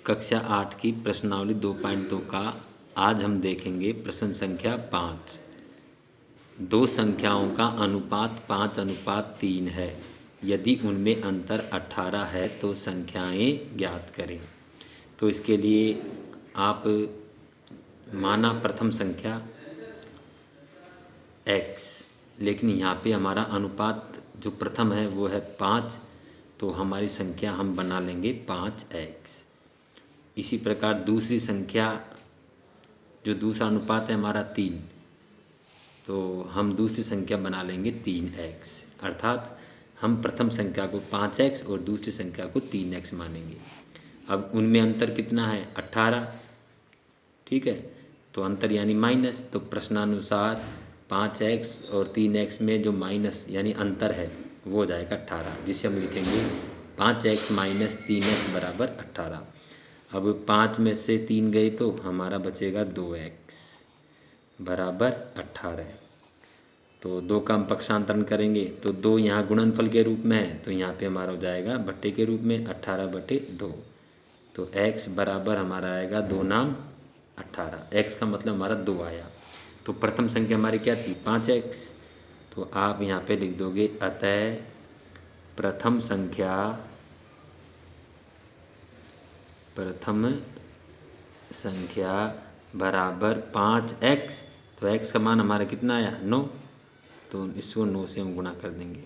कक्षा 8 की प्रश्नावली 2.2 का आज हम देखेंगे प्रश्न संख्या 5। दो संख्याओं का अनुपात 5:3 है। यदि उनमें अंतर 18 है तो संख्याएं ज्ञात करें। तो इसके लिए आप माना प्रथम संख्या x, लेकिन यहाँ पे हमारा अनुपात जो प्रथम है वो है 5, तो हमारी संख्या हम बना लेंगे 5x। इसी प्रकार दूसरी संख्या जो दूसरा अनुपात है हमारा 3, तो हम दूसरी संख्या बना लेंगे 3x। अर्थात हम प्रथम संख्या को 5x और दूसरी संख्या को 3x मानेंगे। अब उनमें अंतर कितना है? 18। ठीक है, तो अंतर यानी माइनस, तो प्रश्नानुसार 5x और 3x में जो माइनस यानी अंतर है वो हो जाएगा 18, जिसे हम लिखेंगे 5x माइनस 3x बराबर 18। अब 5 में से 3 गए तो हमारा बचेगा 2x बराबर 18। तो 2 का हम पक्षांतरण करेंगे तो 2 यहाँ गुणनफल के रूप में है, तो यहाँ पे हमारा हो जाएगा बट्टे के रूप में 18/2। तो x बराबर हमारा आएगा 2 नाम 18। x का मतलब हमारा 2 आया। तो प्रथम संख्या हमारी क्या थी? 5x। तो आप यहाँ पे लिख दोगे अतः प्रथम संख्या बराबर 5x। तो x का मान हमारा कितना आया? 9। तो इसको 9 से हम गुणा कर देंगे,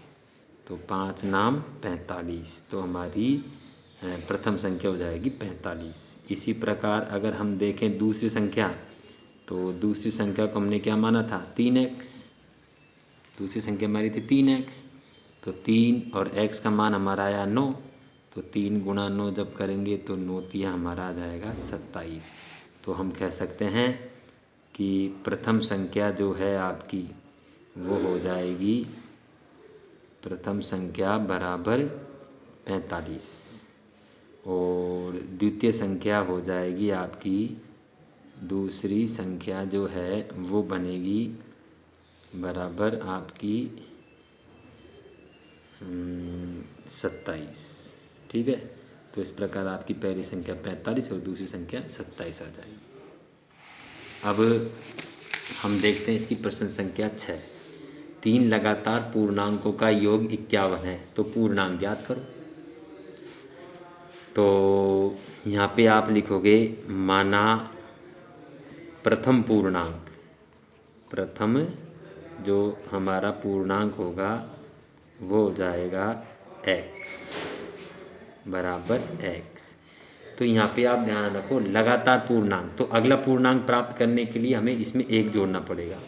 तो 5 नाम 45। तो हमारी प्रथम संख्या हो जाएगी 45। इसी प्रकार अगर हम देखें दूसरी संख्या, तो दूसरी संख्या को हमने क्या माना था? 3x। दूसरी संख्या हमारी थी 3x, तो 3 और x का मान हमारा आया 9। तो 3 गुणा 9 जब करेंगे तो 9 तिया हमारा आ जाएगा 27। तो हम कह सकते हैं कि प्रथम संख्या जो है आपकी वो हो जाएगी प्रथम संख्या बराबर 45 और द्वितीय संख्या हो जाएगी आपकी दूसरी संख्या जो है वो बनेगी बराबर आपकी 27। ठीक है, तो इस प्रकार आपकी पहली संख्या 45 और दूसरी संख्या 27 आ जाएगी। अब हम देखते हैं इसकी प्रश्न संख्या 6। 3 लगातार पूर्णांकों का योग 51 है, तो पूर्णांक ज्ञात करो। तो यहाँ पे आप लिखोगे माना प्रथम पूर्णांक, प्रथम जो हमारा पूर्णांक होगा वो हो जाएगा x बराबर x। तो यहाँ पे आप ध्यान रखो लगातार पूर्णांक, तो अगला पूर्णांक प्राप्त करने के लिए हमें इसमें 1 जोड़ना पड़ेगा।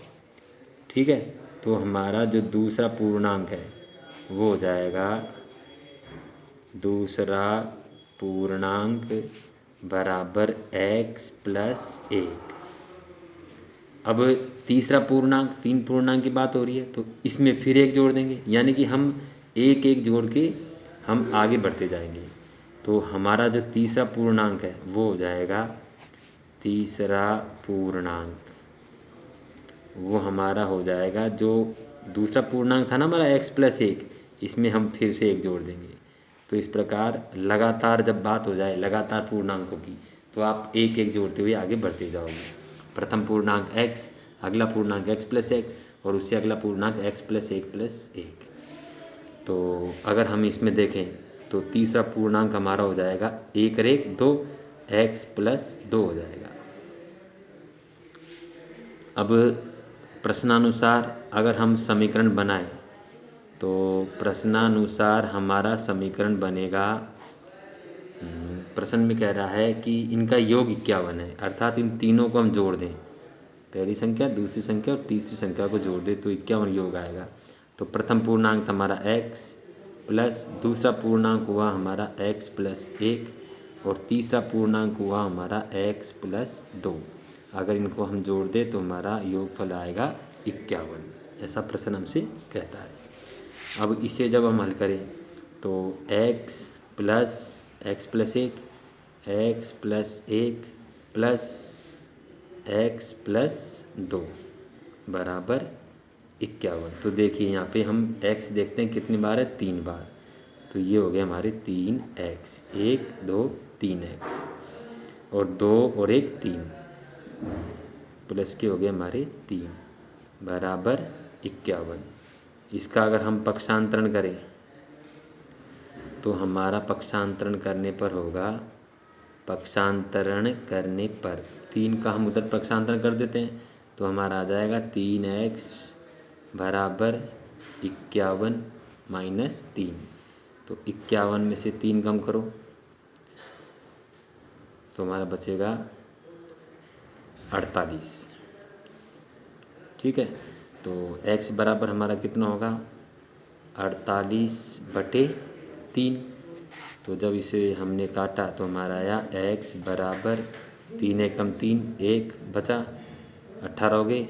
ठीक है, तो हमारा जो दूसरा पूर्णांक है वो हो जाएगा दूसरा पूर्णांक बराबर x प्लस 1। अब तीसरा पूर्णांक, 3 पूर्णांक की बात हो रही है, तो इसमें फिर 1 जोड़ देंगे, यानी कि हम 1 जोड़ के हम आगे बढ़ते जाएंगे। तो हमारा जो तीसरा पूर्णांक है वो हो जाएगा तीसरा पूर्णांक वो हमारा हो जाएगा जो दूसरा पूर्णांक था ना हमारा x प्लस 1, इसमें हम फिर से 1 जोड़ देंगे। तो इस प्रकार लगातार जब बात हो जाए लगातार पूर्णांकों की, तो आप 1 जोड़ते हुए आगे बढ़ते जाओगे। प्रथम पूर्णांक x, अगला पूर्णांक x प्लस 1 और उससे अगला पूर्णांक x प्लस 1 तो अगर हम इसमें देखें तो तीसरा पूर्णांक हमारा हो जाएगा 1 x प्लस 2 हो जाएगा। अब प्रश्नानुसार अगर हम समीकरण बनाएं तो प्रश्नानुसार हमारा समीकरण बनेगा, प्रश्न में कह रहा है कि इनका योग 51 है, अर्थात इन तीनों को हम जोड़ दें, पहली संख्या दूसरी संख्या और तीसरी संख्या को जोड़ दें तो 51 योग आएगा। तो प्रथम पूर्णांक हमारा x प्लस दूसरा पूर्णांक हुआ हमारा x प्लस 1 और तीसरा पूर्णांक हुआ हमारा x प्लस 2। अगर इनको हम जोड़ दें तो हमारा योगफल आएगा 51। ऐसा प्रश्न हमसे कहता है। अब इसे जब हम हल करें तो x plus 1 x plus 1 plus x plus 2 बराबर 51। तो देखिए यहाँ पे हम x देखते हैं कितनी बार है? 3 बार। तो ये हो गया हमारे 3x, 1 2 3x। और 2 और 1 3 प्लस के हो गए हमारे 3 बराबर 51। इसका अगर हम पक्षांतरण करें तो हमारा पक्षांतरण करने पर होगा, पक्षांतरण करने पर 3 का हम उधर पक्षांतरण कर देते हैं तो हमारा आ जाएगा 3x बराबर 51 माइनस 3। तो 51 में से 3 कम करो तो हमारा बचेगा 48। ठीक है, तो x बराबर हमारा कितना होगा 48/3। तो जब इसे हमने काटा तो हमारा आया x बराबर 3 एकम 3 1 बचा 18 हो गए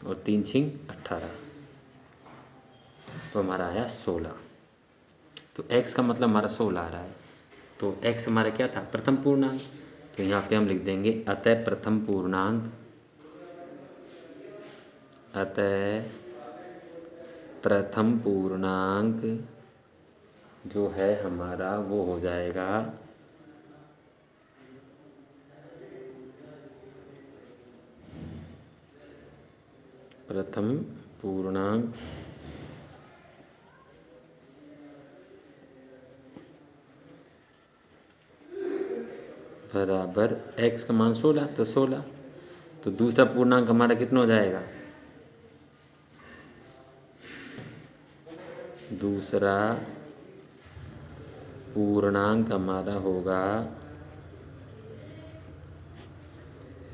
और 3 छिंग 18 तो हमारा आया 16। तो x का मतलब हमारा 16 आ रहा है। तो x हमारा क्या था प्रथम पूर्णांक, तो यहाँ पे हम लिख देंगे अतः प्रथम पूर्णांक, अतः प्रथम पूर्णांक जो है हमारा वो हो जाएगा प्रथम पूर्णांक बराबर x का मान 16 तो 16। तो दूसरा पूर्णांक हमारा कितना हो जाएगा, दूसरा पूर्णांक हमारा होगा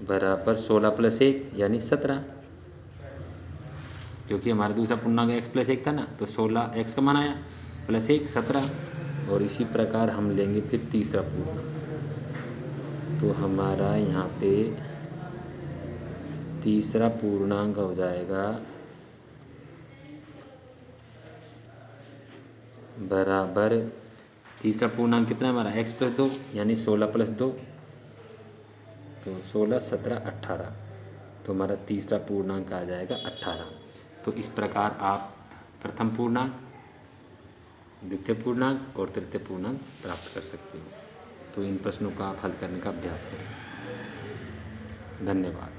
बराबर 16 + 1 यानी 17, क्योंकि हमारा दूसरा पूर्णांक x + 1 था ना, तो 16 x का मान आया +1 17। और इसी प्रकार हम लेंगे फिर तीसरा पूर्णांक, तो हमारा यहाँ पे तीसरा पूर्णांक हो जाएगा बराबर, तीसरा पूर्णांक कितना है हमारा x + 2 यानी 16 + 2, तो 16 17 18। तो हमारा तीसरा पूर्णांक आ जाएगा 18। तो इस प्रकार आप प्रथम पूर्णांक, द्वितीय पूर्णांक और तृतीय पूर्णांक प्राप्त कर सकते हो। तो इन प्रश्नों का आप हल करने का अभ्यास करें। धन्यवाद।